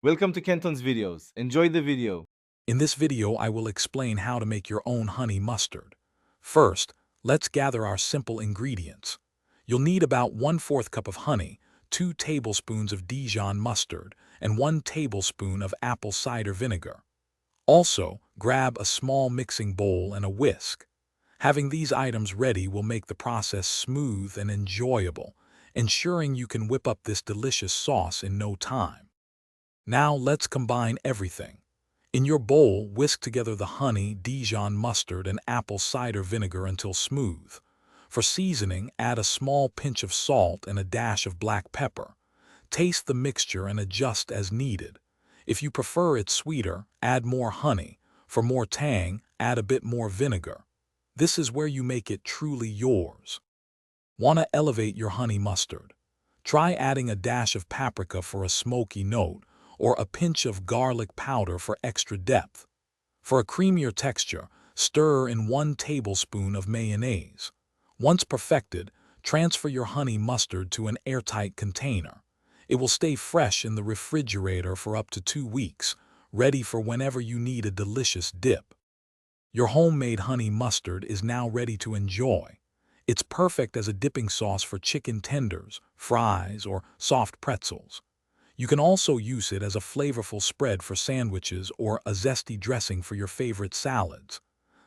Welcome to Kenton's videos. Enjoy the video. In this video, I will explain how to make your own honey mustard. First, let's gather our simple ingredients. You'll need about 1/4 cup of honey, 2 tablespoons of Dijon mustard, and 1 tablespoon of apple cider vinegar. Also, grab a small mixing bowl and a whisk. Having these items ready will make the process smooth and enjoyable, ensuring you can whip up this delicious sauce in no time. Now let's combine everything. In your bowl, whisk together the honey, Dijon mustard, and apple cider vinegar until smooth. For seasoning, add a small pinch of salt and a dash of black pepper. Taste the mixture and adjust as needed. If you prefer it sweeter, add more honey. For more tang, add a bit more vinegar. This is where you make it truly yours. Want to elevate your honey mustard? Try adding a dash of paprika for a smoky note, or a pinch of garlic powder for extra depth. For a creamier texture, stir in 1 tablespoon of mayonnaise. Once perfected, transfer your honey mustard to an airtight container. It will stay fresh in the refrigerator for up to 2 weeks, ready for whenever you need a delicious dip. Your homemade honey mustard is now ready to enjoy. It's perfect as a dipping sauce for chicken tenders, fries, or soft pretzels. You can also use it as a flavorful spread for sandwiches or a zesty dressing for your favorite salads.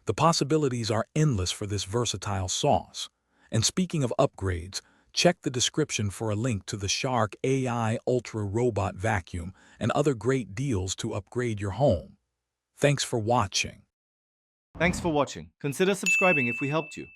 The possibilities are endless for this versatile sauce. And speaking of upgrades, check the description for a link to the Shark AI Ultra Robot Vacuum and other great deals to upgrade your home. Thanks for watching. Thanks for watching. Consider subscribing if we helped you.